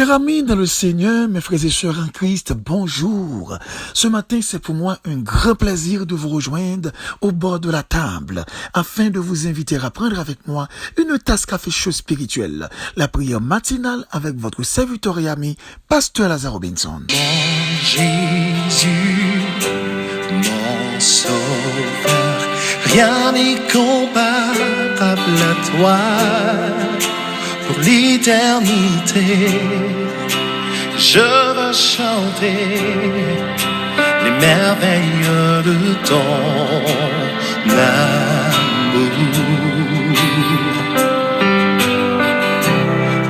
Chers amis dans le Seigneur, mes frères et sœurs en Christ, bonjour. Ce matin, c'est pour moi un grand plaisir de vous rejoindre au bord de la table, afin de vous inviter à prendre avec moi une tasse café chaud spirituelle, la prière matinale avec votre serviteur et ami, Pasteur Lazare Robinson. Mon Jésus, mon sauveur, rien n'est comparable à toi. Pour l'éternité, je veux chanter les merveilles de ton amour.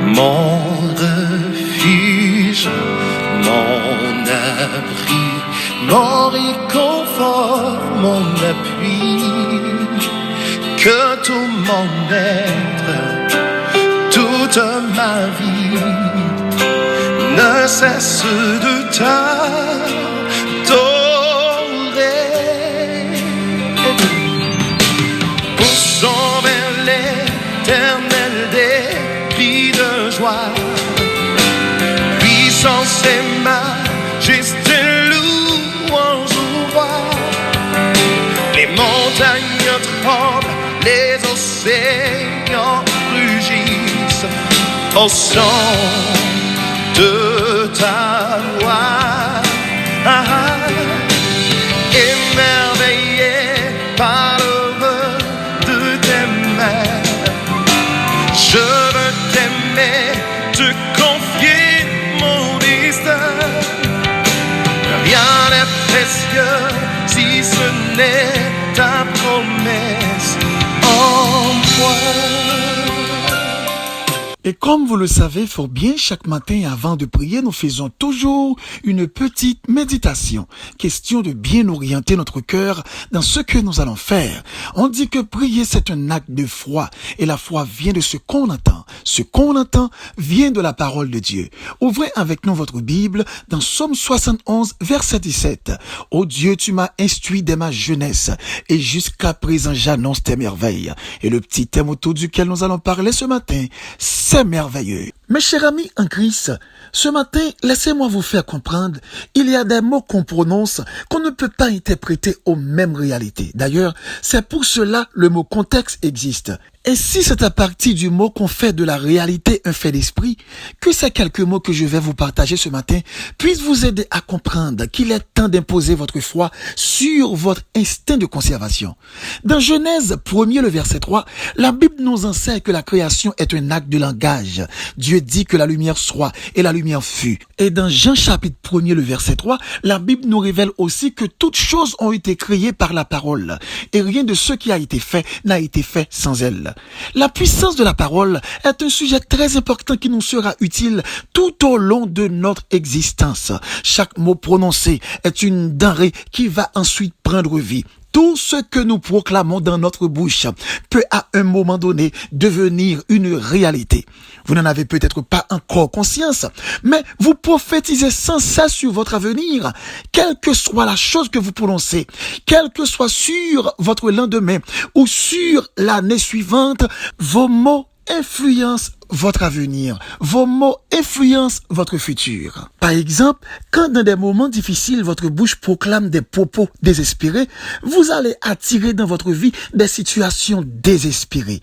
Mon refuge, mon abri, mon réconfort, mon appui, que tout mon être, toute ma vie ne cesse de t'adorer. Poussons vers l'éternel des cris de joie, puissance et majesté, louange au roi. Les montagnes tremblent, les océans rugissent au son de ta voix. Émerveillé par l'œuvre de tes mains, je veux t'aimer, te confier mon destin. Rien n'est précieux si ce n'est ta promesse en moi. Et comme vous le savez fort bien, chaque matin avant de prier, nous faisons toujours une petite méditation. Question de bien orienter notre cœur dans ce que nous allons faire. On dit que prier, c'est un acte de foi. Et la foi vient de ce qu'on entend. Ce qu'on entend vient de la parole de Dieu. Ouvrez avec nous votre Bible dans Psaume 71, verset 17. « Ô Dieu, tu m'as instruit dès ma jeunesse, et jusqu'à présent j'annonce tes merveilles. » Et le petit thème autour duquel nous allons parler ce matin, c'est merveilleux. Mes chers amis en Christ, ce matin, laissez-moi vous faire comprendre, il y a des mots qu'on prononce qu'on ne peut pas interpréter aux mêmes réalités. D'ailleurs, c'est pour cela le mot contexte existe. Et si c'est à partir du mot qu'on fait de la réalité un fait d'esprit, que ces quelques mots que je vais vous partager ce matin puissent vous aider à comprendre qu'il est temps d'imposer votre foi sur votre instinct de conservation. Dans Genèse 1er, le verset 3, la Bible nous enseigne que la création est un acte de langage. Dieu dit que la lumière soit et la lumière fut. Et dans Jean chapitre 1er, le verset 3, la Bible nous révèle aussi que toutes choses ont été créées par la parole. Et rien de ce qui a été fait n'a été fait sans elle. La puissance de la parole est un sujet très important qui nous sera utile tout au long de notre existence. Chaque mot prononcé est une denrée qui va ensuite prendre vie. Tout ce que nous proclamons dans notre bouche peut à un moment donné devenir une réalité. Vous n'en avez peut-être pas encore conscience, mais vous prophétisez sans cesse sur votre avenir. Quelle que soit la chose que vous prononcez, quel que soit sur votre lendemain ou sur l'année suivante, vos mots influencent votre avenir. Vos mots influencent votre futur. Par exemple, quand dans des moments difficiles, votre bouche proclame des propos désespérés, vous allez attirer dans votre vie des situations désespérées.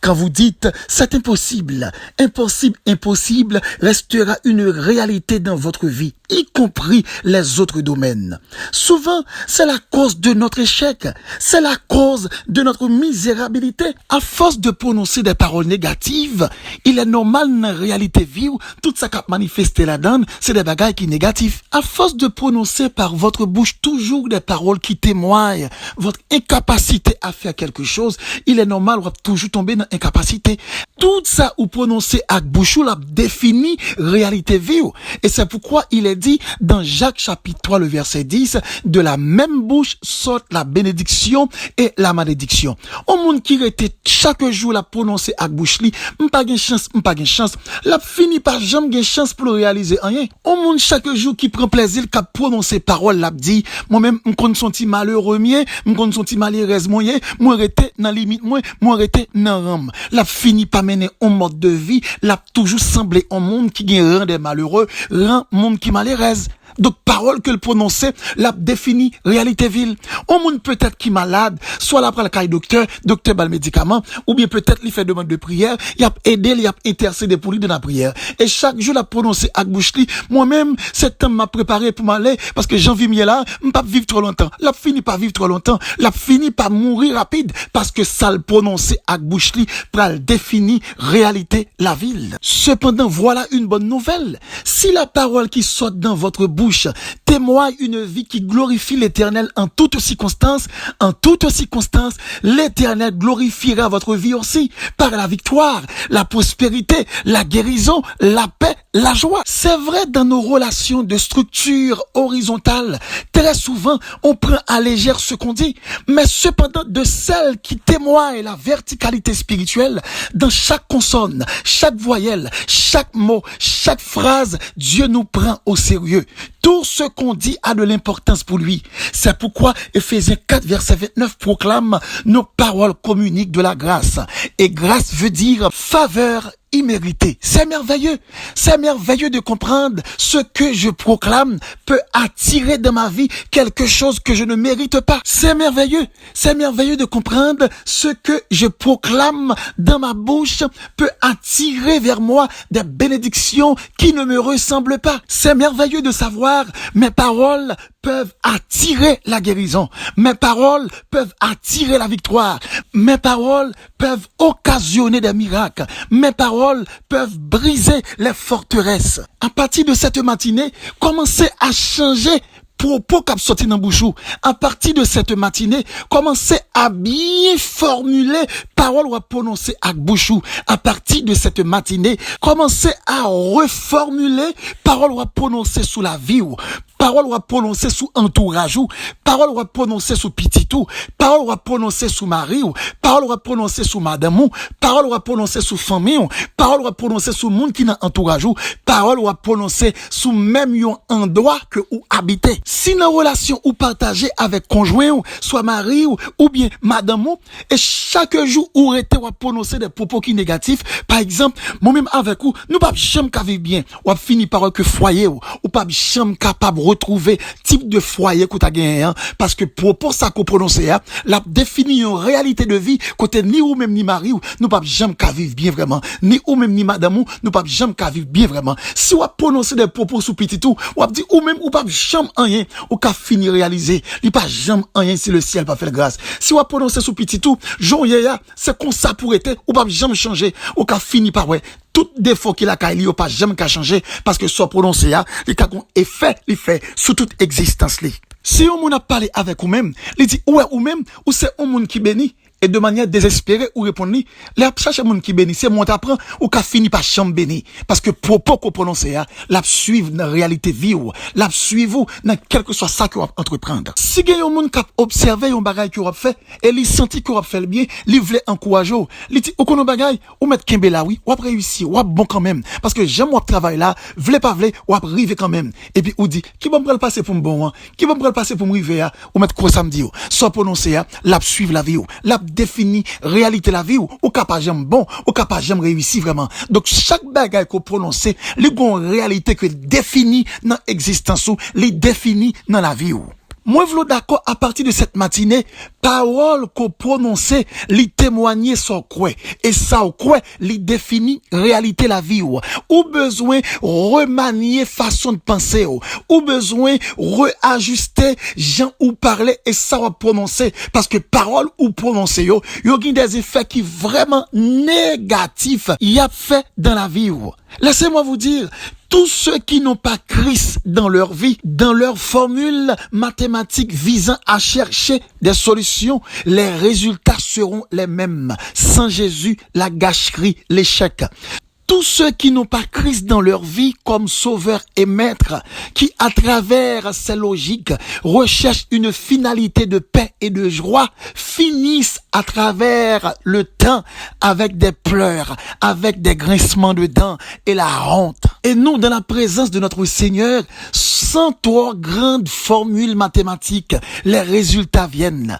Quand vous dites « c'est impossible »,« impossible, impossible » restera une réalité dans votre vie, y compris les autres domaines. Souvent, c'est la cause de notre échec, c'est la cause de notre misérabilité. À force de prononcer des paroles négatives, il est normal dans la réalité vivre, tout ça qui a manifesté là-dedans, c'est des bagailles qui négatifs. À force de prononcer par votre bouche toujours des paroles qui témoignent votre incapacité à faire quelque chose, il est normal de toujours tomber dans incapacité. Tout ça ou prononcé avec bouche la définit réalité vivre. Et c'est pourquoi il est dit dans Jacques chapitre 3 le verset 10, de la même bouche sortent la bénédiction et la malédiction. Au monde qui était chaque jour la prononcer avec bouche li, m'pas gen chance, la fini par jamais gen chance pour le réaliser rien. Au monde chaque jour qui prend plaisir qu'à prononcer parole l'a dit, moi-même m'konn son ti malheureux mien, m'konn son ti malheureuse moyen, moi rete dans limite moi rete dans parents, l'a fini par mener un mode de vie, l'a toujours semblé un monde qui gagne rend des malheureux, rend monde qui malheureuse. Donc, parole que le prononçait, l'a défini réalité ville. Un monde peut-être qui malade, soit là après le cas docteur bal médicament, ou bien peut-être il fait demande de prière, il a aidé, il a intercédé pour lui de la prière. Et chaque jour, l'a prononcé à bouche li, moi-même, cet homme m'a préparé pour m'aller, parce que j'en vis mieux là, m'pas vivre trop longtemps. L'a fini par vivre trop longtemps, l'a fini par mourir rapide, parce que ça le prononcé à bouche li, pral définir réalité la ville. Cependant, voilà une bonne nouvelle. Si la parole qui sort dans votre bouche témoigne une vie qui glorifie l'Éternel en toutes circonstances, l'Éternel glorifiera votre vie aussi par la victoire, la prospérité, la guérison, la paix, la joie. C'est vrai dans nos relations de structure horizontale, très souvent on prend à légère ce qu'on dit, mais cependant de celles qui témoignent la verticalité spirituelle, dans chaque consonne, chaque voyelle, chaque mot, chaque phrase, Dieu nous prend au sérieux. Tout ce qu'on dit a de l'importance pour lui. C'est pourquoi Éphésiens 4, verset 29 proclame nos paroles communiquent de la grâce. Et grâce veut dire faveur immérité. C'est merveilleux. C'est merveilleux de comprendre ce que je proclame peut attirer dans ma vie quelque chose que je ne mérite pas. C'est merveilleux. C'est merveilleux de comprendre ce que je proclame dans ma bouche peut attirer vers moi des bénédictions qui ne me ressemblent pas. C'est merveilleux de savoir mes paroles peuvent attirer la guérison. Mes paroles peuvent attirer la victoire. Mes paroles peuvent occasionner des miracles. Mes paroles peuvent briser les forteresses. À partir de cette matinée, commencez à changer propos qu'a sorti dans bouchou. À partir de cette matinée, commencez à bien formuler parole ou à prononcer à bouchou. À partir de cette matinée, commencez à reformuler parole ou à prononcer sous la vie ou parole ou à prononcer sous entourage ou parole ou à prononcer sous petit ou parole ou à prononcer sous mari ou parole ou à prononcer sous madame ou parole ou à prononcer sous famille ou parole ou à prononcer sous monde qui n'a entourage ou parole ou à prononcer sous même yon endroit que ou habiter. Si dans relation ou partager avec conjoint ou soit mari ou bien madame ou et chaque jour ou rete ou à prononcer des propos qui négatifs, par exemple moi-même avec ou nous pas jamais qu'à vivre bien ou à finir par que foyer ou pas jamais capable retrouver type de foyer que tu as gagné hein, parce que propos ça qu'on prononce hein, la définit une réalité de vie côté ni ou même ni mari ou nous pas jamais qu'à vivre bien vraiment ni ou même ni madame ou nous pas jamais qu'à vivre bien vraiment si on prononcer des propos sous petit tout ou dit ou même ou pas jamais rien ou qu'à finir réaliser il pas jamais rien si le ciel pas fait grâce si on prononcer sous petit tout joyeux c'est comme ça pour être ou pas jamais changer ou qu'à finir par ouais tout défaut qu'il a qu'il pas jamais qu'à changer parce que soit prononcé là il a un effet il fait sous toute existence li. Si on a parlé avec ou même il dit ouais ou même ou c'est un monde qui bénit et de manière désespérée ou répondre les chercher monde qui bénit c'est mon t'apprend ou qu'a fini par chambre béni parce que propos qu'on prononce là la suivre dans réalité vie ou la suivre dans quelque soit ça qu'on va entreprendre si gagne un monde qui observer un bagage qu'on a fait et il senti qu'on a fait le bien il voulait encourager il dit ou qu'on bagage ou mettre kembe là oui ou après réussir ou bon quand même parce que j'aime moi travail là voulez pas voulez ou après arriver quand même et puis ou dit qui va me prendre passer pour bon qui va me prendre passer pour me arriver ou mettre quoi samedi soit prononcer la suivre la vie la définit réalité la vie ou capable j'aime bon ou capable j'aime réussir vraiment donc chaque bagage qu'on prononce les gon réalité que définit dans existence ou les définit dans la vie ou moi, je suis d'accord à partir de cette matinée, parole qu'on prononce, les témoigner son quoi. Et ça, quoi, les définit réalité la vie ou besoin remanier façon de penser ou besoin réajuster gens ou parler et ça va prononcer parce que parole ou prononcer yo a des effets qui vraiment négatifs y a fait dans la vie ou. Laissez-moi vous dire, tous ceux qui n'ont pas Christ dans leur vie, dans leur formule mathématique visant à chercher des solutions, les résultats seront les mêmes. Sans Jésus, la gâcherie, l'échec. Tous ceux qui n'ont pas Christ dans leur vie comme sauveur et maître, qui à travers ces logiques recherchent une finalité de paix et de joie, finissent à travers le temps avec des pleurs, avec des grincements de dents et la honte. Et nous, dans la présence de notre Seigneur, sans trois grandes formules mathématiques, les résultats viennent.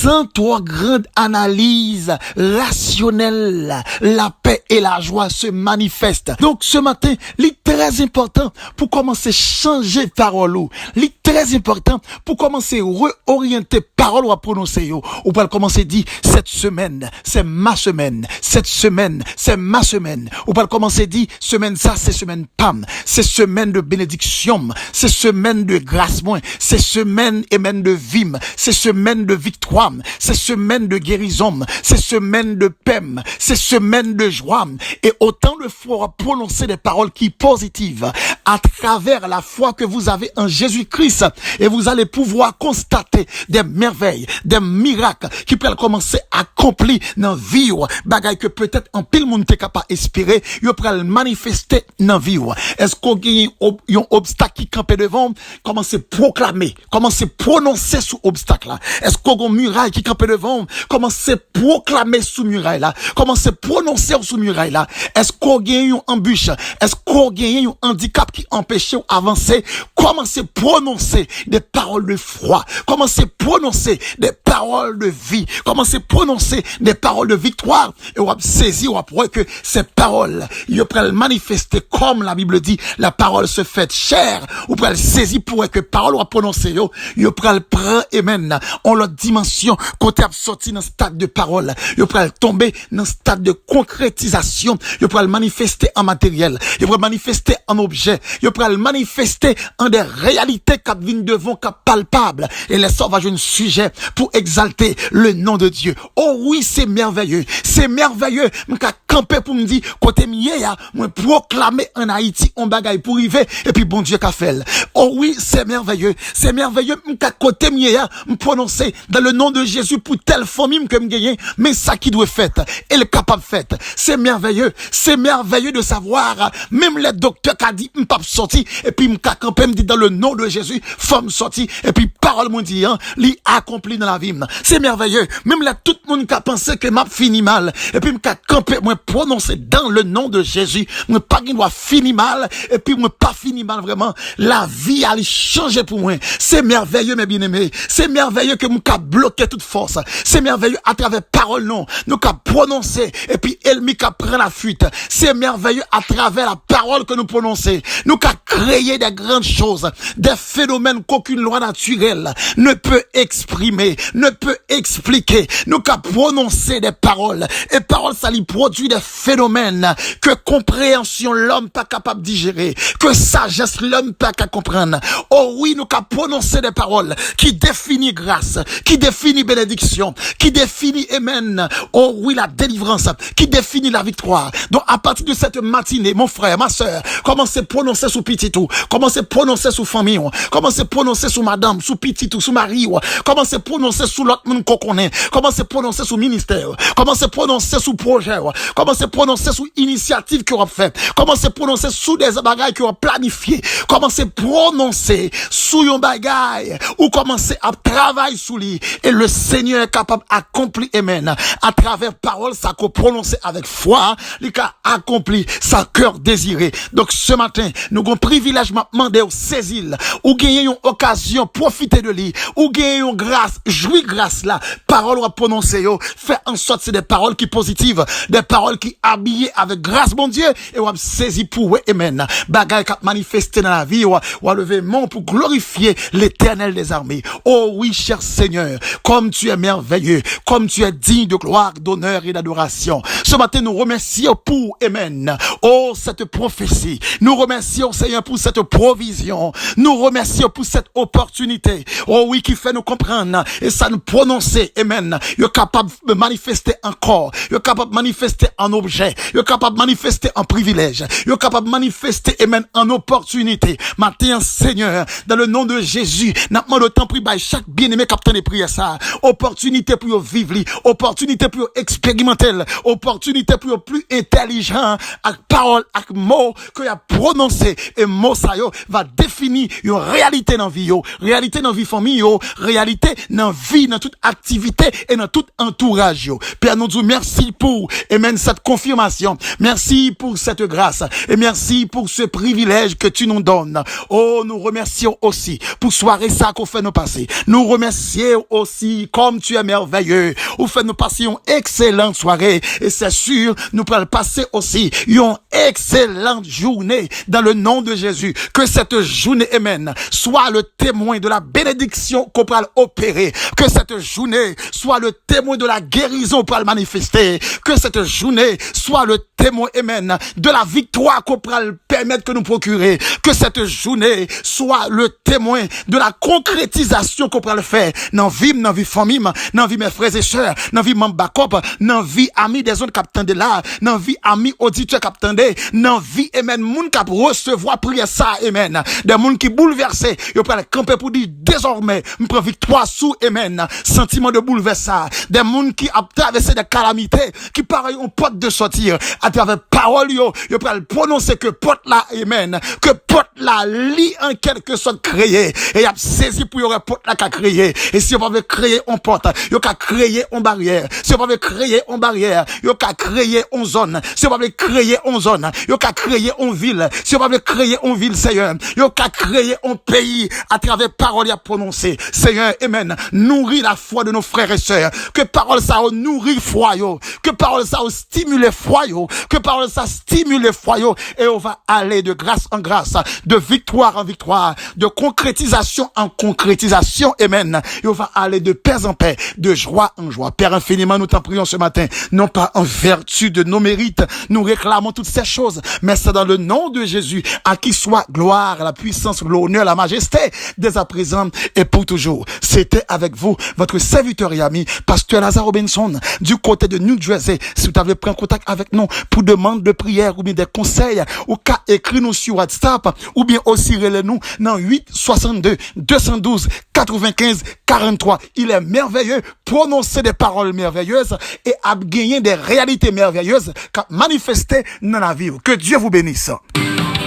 sans trop grande analyse rationnelle, la paix et la joie se manifestent. Donc ce matin, c'est très important pour commencer à changer parole. C'est très important pour commencer à réorienter parole ou à prononcer. Ou pour commencer à dire, cette semaine, c'est ma semaine. Cette semaine, c'est ma semaine. Ou pour commencer à dire, semaine ça, c'est semaine pam. C'est semaine de bénédiction. C'est semaine de grâce moins. C'est semaine de vim. C'est semaine de victoire. C'est semaine de guérison. C'est semaine de paix. C'est semaine de joie. Et autant de fois prononcer des paroles qui positives à travers la foi que vous avez en Jésus-Christ. Et vous allez pouvoir constater des merveilles, des miracles qui peuvent commencer à accomplir dans la vie. Bagay que peut-être en pile monde t'es capable d'espérer. Ils peuvent manifester dans la vie. Est-ce qu'on gagne un obstacle qui campe devant? Commencez à proclamer. Commencez à prononcer sous obstacle là. Est-ce qu'on a une muraille qui campe devant? Commencez à proclamer sous muraille là. Commencez à prononcer sous muraille là. Est-ce qu'on gagne une embûche? Est-ce qu'on gagne un handicap qui empêche d'avancer? Commencez à prononcer des paroles de foi. Commencez à prononcer des paroles de vie. Commencez à prononcer des paroles de victoire. Et on va saisir, on va voir que ces paroles, ils peuvent manifester comme la Bible dit, la parole se fait chair. On peut saisir pour que parole va prononcer, ils peuvent prendre, amen, en leur dimension, côté sorti dans le stade de parole. Ils peuvent tomber dans le stade de concrétisation. Ils peuvent manifester en matériel. Ils peuvent manifester en objet. Ils peuvent manifester en des réalités qui viennent devant, qui palpables. Et les sorts va jouer un sujet pour exalter le nom de Dieu. Oh oui, c'est merveilleux. C'est merveilleux. M'ka camper pour me dire, côté mié, moi proclamer en Haïti, on bagaille pour arriver, et puis bon Dieu qu'a fait. Oh oui, c'est merveilleux. C'est merveilleux. M'ka côté mié, me prononcer dans le nom de Jésus pour telle famille que me gagner, mais ça qui doit faire, et le capable faire. C'est merveilleux. C'est merveilleux de savoir, même les docteurs qui a dit, m'pa sorti, et puis m'ka camper me dit dans le nom de Jésus, femme sorti, et puis parole mon dit, li accompli dans la vie. C'est merveilleux. Même là, tout le monde qui a pensé que m'a fini mal, et puis m'ka camper, moi prononcer dans le nom de Jésus, moi pas qu'il doit finir mal, et puis moi pas fini mal vraiment. La vie a changé pour moi. C'est merveilleux, mes bien-aimés. C'est merveilleux que m'ka bloqué toute force. C'est merveilleux à travers parole non, nous qu'a prononcé, et puis ennemi qu'a prend la fuite. C'est merveilleux à travers la parole que nous prononçons. Nous qu'a créé des grandes choses, des phénomènes qu'aucune loi naturelle ne peut exprimer, ne peut expliquer. Nous qu'a prononcé des paroles, et paroles ça lui produit des phénomènes que compréhension l'homme pas capable de digérer, que sagesse l'homme pas capable de comprendre. Oh oui, nous qu'a prononcé des paroles qui définit grâce, qui définit bénédiction, qui définit amen. Oh oui, la délivrance, qui définit la victoire. Donc à partir de cette matinée, mon frère, ma soeur, commencez à prononcer sous petit tout, commencez à prononcer sous famille, commencez à prononcer sous madame, sous petit tout, sous mari, commencez à prononcer sous l'autre monde qu'on connaît, commencez à prononcer sous ministère, commencez à prononcer sous projet, commencez à prononcer sous initiative qu'on a fait, commencez à prononcer sous des bagailles qu'on a planifié, commencez à prononcer sous un bagaille ou commencez à travailler sous lui, et le Seigneur est capable d'accomplir, amen, à travers parole, ça qu'on prononce avec foi, il a accompli sa cœur désiré. Donc ce matin, nous avons privilège m'a demandé au saisir, ou gagner une occasion, profiter de lui, ou gagner une grâce, jouir grâce là, parole ou à prononcer, faire en sorte c'est des paroles qui positives, des paroles qui habillées avec grâce, mon Dieu, et on saisir pour amen. Bagaille qui manifesté dans la vie, ou à lever mon pour glorifier l'Éternel des armées. Oh oui, cher Seigneur, comme tu es merveilleux, comme tu es digne de gloire, d'honneur et d'adoration. Ce matin, nous remercions pour, amen, oh, cette prophétie. Nous remercions, Seigneur, pour cette provision. Nous remercions pour cette opportunité. Oh oui, qui fait nous comprendre. Et ça nous prononcer, amen. Il est capable de manifester en corps. Il est capable de manifester en objet. Il est capable de manifester en privilège. Il est capable de manifester, amen, en opportunité. Matin, Seigneur, dans le nom de Jésus, n'a pas de temps pris par chaque bien-aimé capitaine de prière ça. Opportunité pour vivre, opportunité pour expérimenter, opportunité pour plus intelligent, avec parole, avec mots que y a prononcé, et mots ça yo va définir une réalité dans vie yo, réalité dans vie famille yo, réalité dans vie, dans toute activité et dans tout entourage yo. Père, nous disons merci pour, amen, cette confirmation. Merci pour cette grâce. Et merci pour ce privilège que tu nous donnes. Oh, nous remercions aussi pour soirée ça qu'on fait nous passer. Nous remercions aussi comme tu es merveilleux. Ou fait nous passer une excellente soirée. Et c'est sûr, nous pourrons passer aussi une excellente journée dans le nom de Jésus. Que cette journée, amen, soit le témoin de la bénédiction qu'on pourra opérer. Que cette journée soit le témoin de la guérison qu'on pourra manifester. Que cette journée soit le témoin, amen, de la victoire qu'on pourra permettre que nous procurer. Que cette journée soit le témoin de la concrétisation qu'on pourra le faire dans vie famille, dans vie mes frères et sœurs, dans vie membre backup, dans vie amis des autres capitaines de là, dans vie amis auditeurs capitaines de, dans vie, amen, moun cap recevoir prière ça, amen. Des moun qui bouleversés, yo pourra camper pour dire désormais, me prend victoire sous, amen. Sentiment de bouleversement. Des moun qui a traversé des calamités, qui pareil on porte de sortir à travers parole yo pourra prononcer que porte là, amen. Que porte là lit en quelque sorte créé et y a saisi pour y aurait porte là qu'a créé. Et si on veut créer on porte, yo qu'a créer on barrière. Si on veut créer on barrière, yo qu'a créer on zone. Si on veut créer on zone, yo qu'a créer on ville. Si on veut créer on ville, Seigneur, yo qu'a créer on pays à travers parole à prononcer. Seigneur, amen. Nourris la foi de nos frères et sœurs. Que parole ça nourrit foi yo. Que parole ça stimule foi yo. Que parole ça stimule foi yo. Et on va aller de grâce en grâce, de victoire en victoire, de concrétisation en concrétisation, amen. Et on va aller de paix en paix, de joie en joie. Père, infiniment, nous t'en prions ce matin, non pas en vertu de nos mérites, nous réclamons toutes ces choses, mais c'est dans le nom de Jésus, à qui soit gloire, la puissance, l'honneur, la majesté, dès à présent et pour toujours. C'était avec vous, votre serviteur et ami, pasteur Lazare Robinson, du côté de New Jersey. Si vous avez pris contact avec nous pour demande de prière ou bien des conseils, ou qu'à écrire nous sur WhatsApp, ou bien aussi relais-nous dans 8 62 212 95 43. Il est merveilleux, prononcer des paroles merveilleuses et à gagner des réalités merveilleuses qu'a manifester dans la vie. Que Dieu vous bénisse.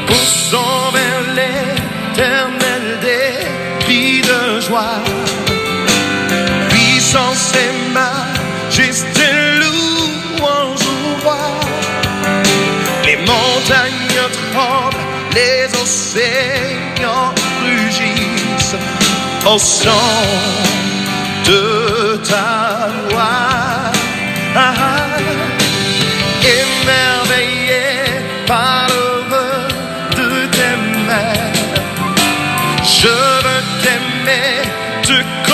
Poussons vers l'éternel des cris de joie. Puissance et majesté, louange au roi. Les montagnes tremblent, les océans rugissent au son de ta voix. Émerveillé par l'œuvre de tes mains, je veux t'aimer, te